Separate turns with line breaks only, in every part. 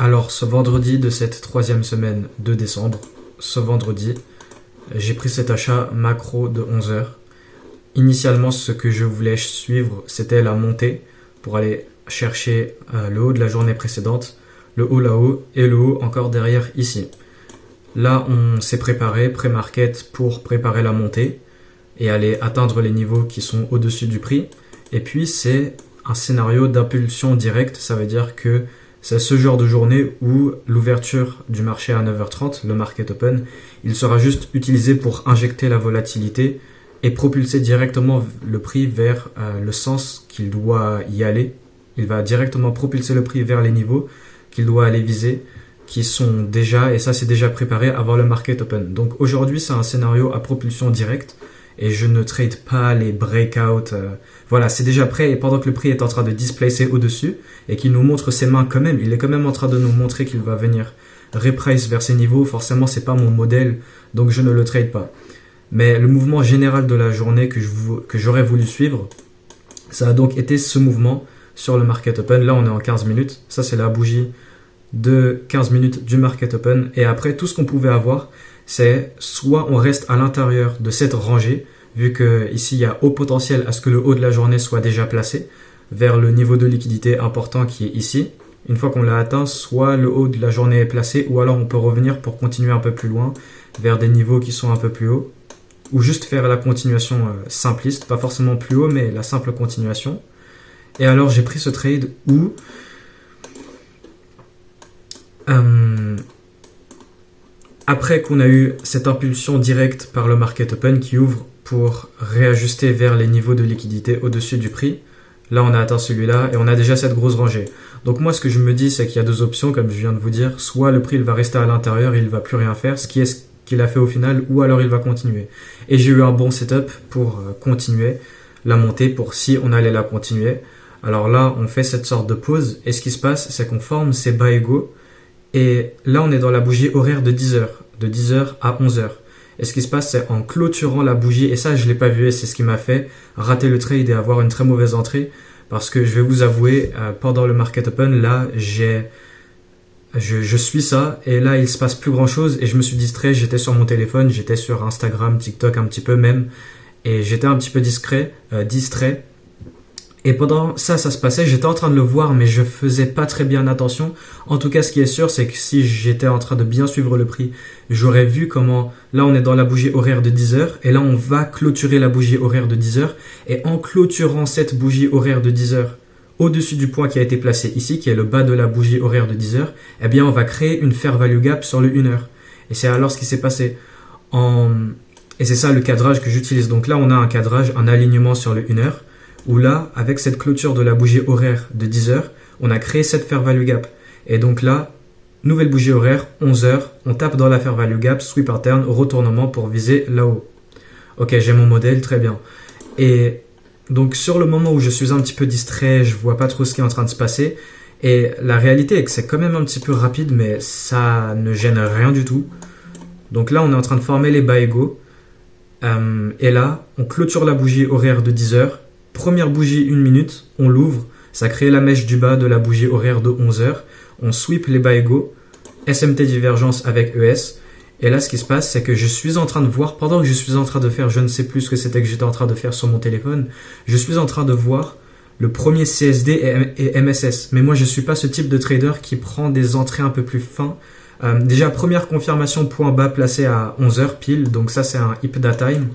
Alors, ce vendredi de cette troisième semaine de décembre, ce vendredi, j'ai pris cet achat macro de 11 heures. Initialement, ce que je voulais suivre, c'était la montée pour aller chercher le haut de la journée précédente, le haut là-haut et le haut encore derrière ici. Là, on s'est préparé, pré-market, pour préparer la montée et aller atteindre les niveaux qui sont au-dessus du prix. Et puis, c'est un scénario d'impulsion directe, ça veut dire que c'est ce genre de journée où l'ouverture du marché à 9h30, le market open, il sera juste utilisé pour injecter la volatilité et propulser directement le prix vers le sens qu'il doit y aller. Il va directement propulser le prix vers les niveaux qu'il doit aller viser, qui sont déjà, et ça c'est déjà préparé avant le market open. Donc aujourd'hui c'est un scénario à propulsion directe et je ne trade pas les breakouts. Voilà, c'est déjà prêt et pendant que le prix est en train de displacer au-dessus et qu'il nous montre ses mains quand même, il est quand même en train de nous montrer qu'il va venir reprice vers ses niveaux. Forcément c'est pas mon modèle, donc je ne le trade pas. Mais le mouvement général de la journée que j'aurais voulu suivre, ça a donc été ce mouvement sur le market open. Là on est en 15 minutes, ça c'est la bougie de 15 minutes du market open. Et après tout ce qu'on pouvait avoir, c'est soit on reste à l'intérieur de cette rangée, vu que ici il y a haut potentiel à ce que le haut de la journée soit déjà placé vers le niveau de liquidité important qui est ici. Une fois qu'on l'a atteint, soit le haut de la journée est placé, ou alors on peut revenir pour continuer un peu plus loin vers des niveaux qui sont un peu plus hauts, ou juste faire la continuation simpliste, pas forcément plus haut, mais la simple continuation. Et alors j'ai pris ce trade où après qu'on a eu cette impulsion directe par le market open qui ouvre pour réajuster vers les niveaux de liquidité au-dessus du prix, là on a atteint celui-là et on a déjà cette grosse rangée. Donc moi ce que je me dis c'est qu'il y a deux options comme je viens de vous dire, soit le prix il va rester à l'intérieur et il va plus rien faire, ce qui est ce qu'il a fait au final, ou alors il va continuer. Et j'ai eu un bon setup pour continuer la montée, pour si on allait la continuer. Alors là on fait cette sorte de pause et ce qui se passe c'est qu'on forme ces bas égaux. Et là, on est dans la bougie horaire de 10h, de 10h à 11h. Et ce qui se passe, c'est en clôturant la bougie, et ça, je ne l'ai pas vu, et c'est ce qui m'a fait rater le trade et avoir une très mauvaise entrée. Parce que je vais vous avouer, pendant le market open, là, je suis ça, et là, il se passe plus grand chose, et je me suis distrait, j'étais sur mon téléphone, j'étais sur Instagram, TikTok un petit peu même, et j'étais un petit peu distrait. Et pendant ça se passait, j'étais en train de le voir, mais je faisais pas très bien attention. En tout cas, ce qui est sûr, c'est que si j'étais en train de bien suivre le prix, j'aurais vu comment, là on est dans la bougie horaire de 10h, et là on va clôturer la bougie horaire de 10h, et en clôturant cette bougie horaire de 10h, au-dessus du point qui a été placé ici, qui est le bas de la bougie horaire de 10h, eh bien on va créer une fair value gap sur le 1h. Et c'est alors ce qui s'est passé. Et c'est ça le cadrage que j'utilise. Donc là on a un cadrage, un alignement sur le 1h, où là, avec cette clôture de la bougie horaire de 10h, on a créé cette fair value gap. Et donc là, nouvelle bougie horaire, 11h, on tape dans la fair value gap, sweep pattern, retournement pour viser là-haut. Ok, j'ai mon modèle, très bien. Et donc sur le moment où je suis un petit peu distrait, je vois pas trop ce qui est en train de se passer. Et la réalité est que c'est quand même un petit peu rapide, mais ça ne gêne rien du tout. Donc là, on est en train de former les bas égaux. Et là, on clôture la bougie horaire de 10h. Première bougie 1 minute, on l'ouvre, ça crée la mèche du bas de la bougie horaire de 11h, on sweep les bas égaux, SMT divergence avec ES, et là ce qui se passe c'est que je suis en train de voir, pendant que je suis en train de faire, je ne sais plus ce que c'était que j'étais en train de faire sur mon téléphone, je suis en train de voir le premier CSD et MSS, mais moi je ne suis pas ce type de trader qui prend des entrées un peu plus fins. Déjà première confirmation point bas placé à 11h pile, donc ça c'est un IPDA time.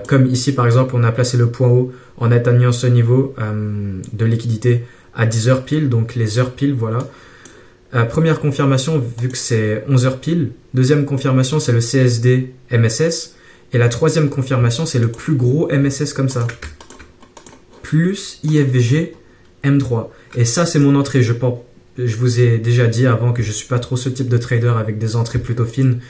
Comme ici par exemple on a placé le point haut en atteignant ce niveau de liquidité à 10h pile, donc les heures pile, voilà. Première confirmation vu que c'est 11h pile, deuxième confirmation c'est le CSD MSS, et la troisième confirmation c'est le plus gros MSS comme ça, plus IFVG M3, et ça c'est mon entrée. Je vous ai déjà dit avant que je ne suis pas trop ce type de trader avec des entrées plutôt fines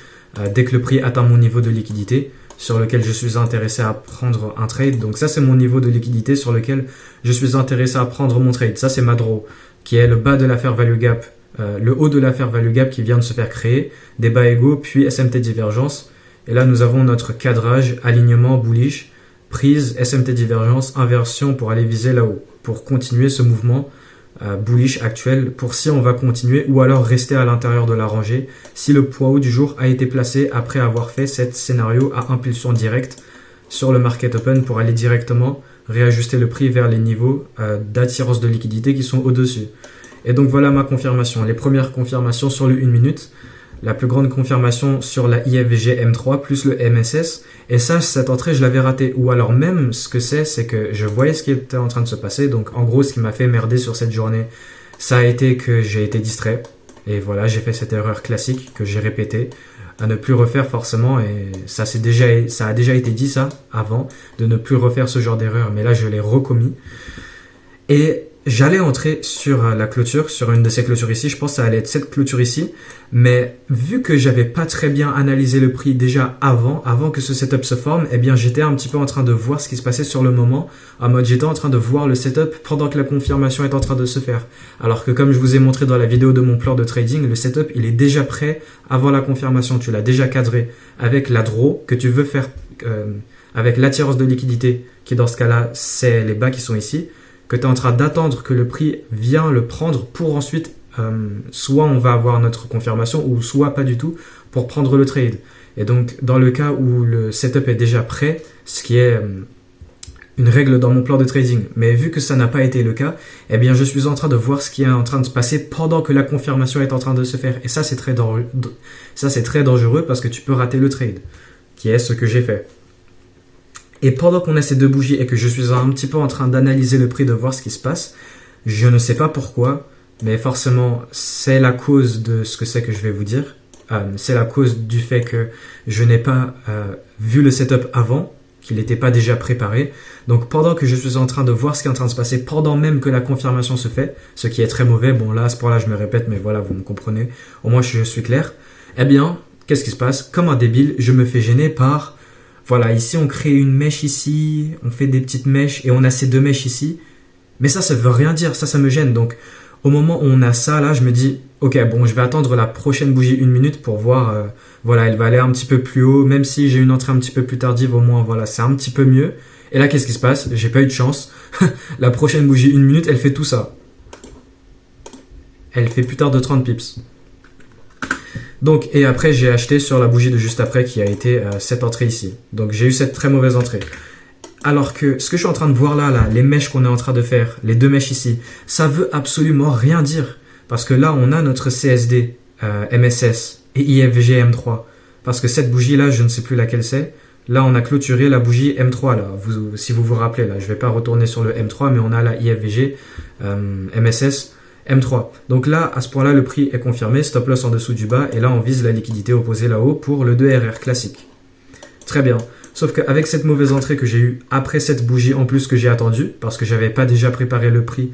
dès que le prix atteint mon niveau de liquidité sur lequel je suis intéressé à prendre un trade. Donc ça c'est mon niveau de liquidité sur lequel je suis intéressé à prendre mon trade. Ça c'est ma draw, qui est le bas de la fair value gap, le haut de la fair value gap qui vient de se faire créer, des bas égaux puis SMT divergence. Et là nous avons notre cadrage, alignement bullish, prise, SMT divergence, inversion pour aller viser là-haut, pour continuer ce mouvement bullish actuel pour si on va continuer ou alors rester à l'intérieur de la rangée si le poids haut du jour a été placé après avoir fait cet scénario à impulsion directe sur le market open pour aller directement réajuster le prix vers les niveaux d'attirance de liquidité qui sont au-dessus. Et donc voilà ma confirmation. Les premières confirmations sur le 1 minute, la plus grande confirmation sur la IFVG M3 plus le MSS. Et ça, cette entrée, je l'avais ratée. Ou alors même, ce que c'est que je voyais ce qui était en train de se passer. Donc en gros, ce qui m'a fait merder sur cette journée, ça a été que j'ai été distrait. Et voilà, j'ai fait cette erreur classique que j'ai répétée à ne plus refaire forcément. Et ça a déjà été dit ça avant, de ne plus refaire ce genre d'erreur. Mais là, je l'ai recommis. Et j'allais entrer sur la clôture, sur une de ces clôtures ici. Je pense que ça allait être cette clôture ici. Mais vu que j'avais pas très bien analysé le prix déjà avant que ce setup se forme, eh bien j'étais un petit peu en train de voir ce qui se passait sur le moment. En mode, j'étais en train de voir le setup pendant que la confirmation est en train de se faire. Alors que comme je vous ai montré dans la vidéo de mon plan de trading, le setup, il est déjà prêt avant la confirmation. Tu l'as déjà cadré avec la draw que tu veux faire, avec l'attirance de liquidité, qui dans ce cas-là, c'est les bas qui sont ici, que tu es en train d'attendre que le prix vienne le prendre pour ensuite, soit on va avoir notre confirmation ou soit pas du tout pour prendre le trade. Et donc dans le cas où le setup est déjà prêt, ce qui est une règle dans mon plan de trading, mais vu que ça n'a pas été le cas, eh bien je suis en train de voir ce qui est en train de se passer pendant que la confirmation est en train de se faire. Et ça c'est très dangereux parce que tu peux rater le trade, qui est ce que j'ai fait. Et pendant qu'on a ces deux bougies et que je suis un petit peu en train d'analyser le prix, de voir ce qui se passe, je ne sais pas pourquoi, mais forcément c'est la cause de ce que c'est que je vais vous dire. C'est la cause du fait que je n'ai pas vu le setup avant, qu'il n'était pas déjà préparé. Donc pendant que je suis en train de voir ce qui est en train de se passer, pendant même que la confirmation se fait, ce qui est très mauvais, bon là à ce point-là je me répète, mais voilà, vous me comprenez, au moins je suis clair, eh bien, qu'est-ce qui se passe? Comme un débile, je me fais gêner par... Voilà, ici on crée une mèche ici, on fait des petites mèches et on a ces deux mèches ici. Mais ça veut rien dire, ça me gêne. Donc au moment où on a ça là, je me dis, ok, bon, je vais attendre la prochaine bougie 1 minute pour voir, voilà, elle va aller un petit peu plus haut. Même si j'ai une entrée un petit peu plus tardive, au moins, voilà, c'est un petit peu mieux. Et là, qu'est-ce qui se passe? J'ai pas eu de chance. La prochaine bougie 1 minute, elle fait tout ça. Elle fait plus tard de 30 pips. Donc, et après, j'ai acheté sur la bougie de juste après qui a été cette entrée ici. Donc, j'ai eu cette très mauvaise entrée. Alors que ce que je suis en train de voir là, les mèches qu'on est en train de faire, les deux mèches ici, ça veut absolument rien dire. Parce que là, on a notre CSD, MSS et IFVG M3. Parce que cette bougie-là, je ne sais plus laquelle c'est. Là, on a clôturé la bougie M3 là. Si vous vous rappelez, là, je ne vais pas retourner sur le M3, mais on a la IFVG, MSS, M3. Donc là, à ce point-là, le prix est confirmé, stop loss en dessous du bas, et là, on vise la liquidité opposée là-haut pour le 2RR classique. Très bien. Sauf qu'avec cette mauvaise entrée que j'ai eue après cette bougie en plus que j'ai attendue, parce que j'avais pas déjà préparé le prix,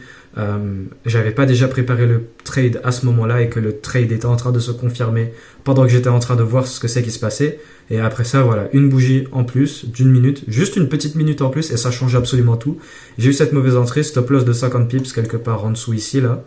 j'avais pas déjà préparé le trade à ce moment-là et que le trade était en train de se confirmer pendant que j'étais en train de voir ce que c'est qui se passait. Et après ça, voilà, une bougie en plus d'une minute, juste une petite minute en plus et ça change absolument tout. J'ai eu cette mauvaise entrée, stop loss de 50 pips quelque part en dessous ici, là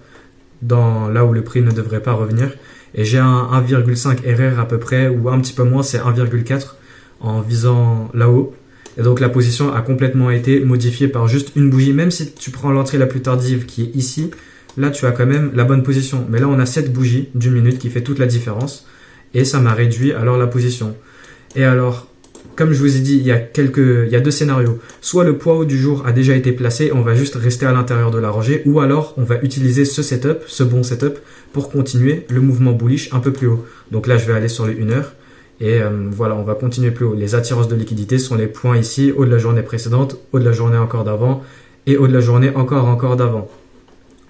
où le prix ne devrait pas revenir. Et j'ai un 1,5 RR à peu près, ou un petit peu moins, c'est 1,4 en visant là-haut. Et donc la position a complètement été modifiée par juste une bougie. Même si tu prends l'entrée la plus tardive qui est ici, là tu as quand même la bonne position. Mais là on a cette bougie d'une minute qui fait toute la différence. Et ça m'a réduit alors la position. Et alors, comme je vous ai dit, il y a deux scénarios. Soit le poids haut du jour a déjà été placé, on va juste rester à l'intérieur de la rangée. Ou alors on va utiliser ce bon setup, pour continuer le mouvement bullish un peu plus haut. Donc là je vais aller sur les 1 heure. Et voilà, on va continuer plus haut. Les attirances de liquidité sont les points ici, haut de la journée précédente, haut de la journée encore d'avant, et haut de la journée encore d'avant.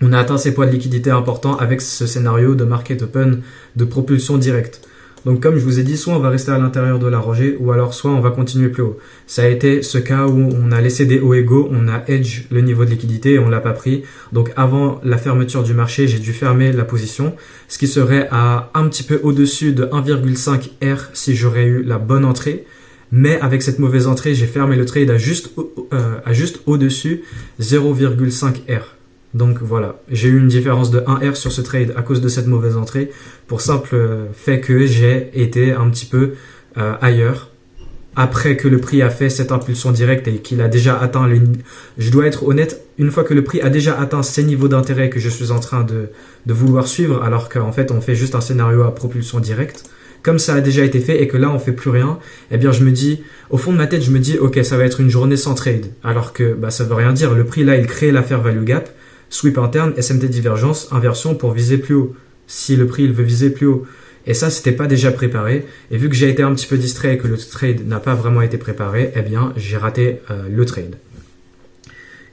On a atteint ces points de liquidité importants avec ce scénario de market open de propulsion directe. Donc comme je vous ai dit, soit on va rester à l'intérieur de la rangée, ou alors soit on va continuer plus haut. Ça a été ce cas où on a laissé des hauts égaux, on a edge le niveau de liquidité et on l'a pas pris. Donc avant la fermeture du marché, j'ai dû fermer la position, ce qui serait à un petit peu au-dessus de 1,5 R si j'aurais eu la bonne entrée. Mais avec cette mauvaise entrée, j'ai fermé le trade à juste au-dessus 0,5 R. Donc voilà, j'ai eu une différence de 1 R sur ce trade à cause de cette mauvaise entrée, pour simple fait que j'ai été un petit peu ailleurs après que le prix a fait cette impulsion directe et qu'il a déjà atteint je dois être honnête, une fois que le prix a déjà atteint ces niveaux d'intérêt que je suis en train de vouloir suivre, alors qu'en fait on fait juste un scénario à propulsion directe, comme ça a déjà été fait et que là on fait plus rien, eh bien je me dis, au fond de ma tête je me dis ok, ça va être une journée sans trade, alors que bah ça veut rien dire. Le prix là il crée la fair value gap, sweep interne, SMT divergence, inversion pour viser plus haut, si le prix il veut viser plus haut. Et ça, c'était pas déjà préparé. Et vu que j'ai été un petit peu distrait et que le trade n'a pas vraiment été préparé, eh bien, j'ai raté le trade.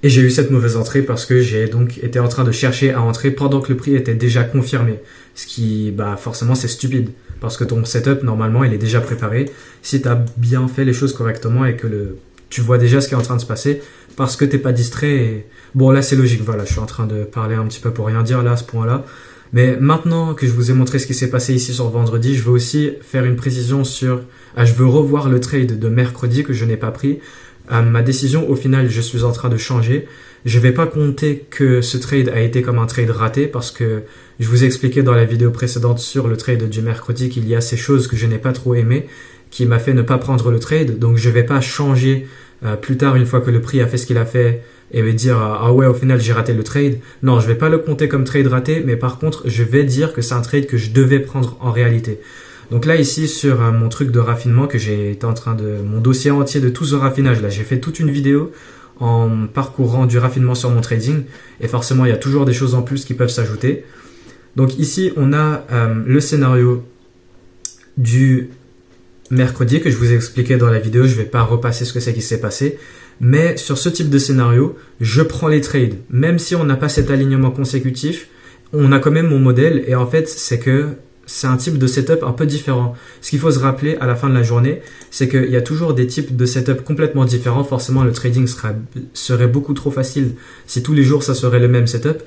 Et j'ai eu cette mauvaise entrée parce que j'ai donc été en train de chercher à entrer pendant que le prix était déjà confirmé. Ce qui, bah, forcément, c'est stupide. Parce que ton setup, normalement, il est déjà préparé. Si tu as bien fait les choses correctement et que tu vois déjà ce qui est en train de se passer, parce que t'es pas distrait. Et... Bon, là, c'est logique. Voilà, je suis en train de parler un petit peu pour rien dire là, à ce point-là. Mais maintenant que je vous ai montré ce qui s'est passé ici sur vendredi, je veux aussi faire une précision sur... je veux revoir le trade de mercredi que je n'ai pas pris. Ma décision, au final, je suis en train de changer. Je ne vais pas compter que ce trade a été comme un trade raté parce que je vous ai expliqué dans la vidéo précédente sur le trade du mercredi qu'il y a ces choses que je n'ai pas trop aimées qui m'a fait ne pas prendre le trade. Donc je ne vais pas changer plus tard une fois que le prix a fait ce qu'il a fait et me dire ah ouais, au final j'ai raté le trade. Non, je vais pas le compter comme trade raté, mais par contre je vais dire que c'est un trade que je devais prendre en réalité. Donc là ici sur mon truc de raffinement que j'ai été en train de mon dossier entier de tout ce raffinage là, j'ai fait toute une vidéo en parcourant du raffinement sur mon trading et forcément il y a toujours des choses en plus qui peuvent s'ajouter. Donc ici on a le scénario du mercredi que je vous ai expliqué dans la vidéo, je vais pas repasser ce que c'est qui s'est passé. Mais sur ce type de scénario, je prends les trades. Même si on n'a pas cet alignement consécutif, on a quand même mon modèle. Et en fait, c'est que c'est un type de setup un peu différent. Ce qu'il faut se rappeler à la fin de la journée, c'est qu'il y a toujours des types de setup complètement différents. Forcément, le trading serait beaucoup trop facile si tous les jours, ça serait le même setup.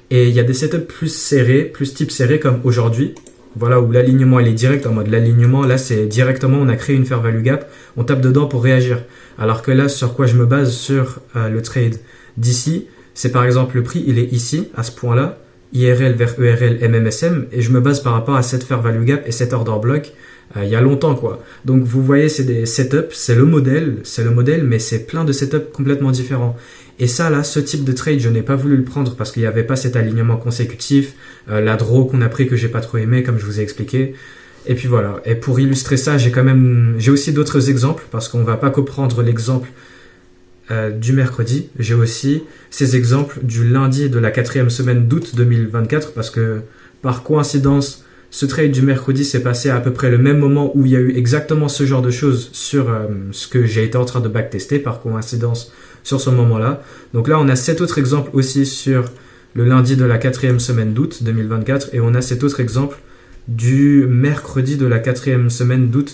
Et il y a des setups plus serrés, plus type serré comme aujourd'hui. Voilà, où l'alignement il est direct en mode l'alignement là c'est directement on a créé une fair value gap, on tape dedans pour réagir. Alors que là sur quoi je me base sur le trade d'ici, c'est par exemple le prix il est ici à ce point là, IRL vers ERL MMSM et je me base par rapport à cette fair value gap et cet order block il y a longtemps quoi. Donc vous voyez c'est des setups, c'est le modèle mais c'est plein de setups complètement différents. Et ça là, ce type de trade, je n'ai pas voulu le prendre parce qu'il n'y avait pas cet alignement consécutif, la draw qu'on a pris que j'ai pas trop aimé comme je vous ai expliqué. Et puis voilà. Et pour illustrer ça, j'ai aussi d'autres exemples parce qu'on va pas comprendre l'exemple du mercredi. J'ai aussi ces exemples du lundi de la 4e semaine d'août 2024 parce que par coïncidence, ce trade du mercredi s'est passé à peu près le même moment où il y a eu exactement ce genre de choses sur ce que j'ai été en train de backtester par coïncidence sur ce moment-là. Donc là, on a cet autre exemple aussi sur le lundi de la 4e semaine d'août 2024 et on a cet autre exemple du mercredi de la 4e semaine d'août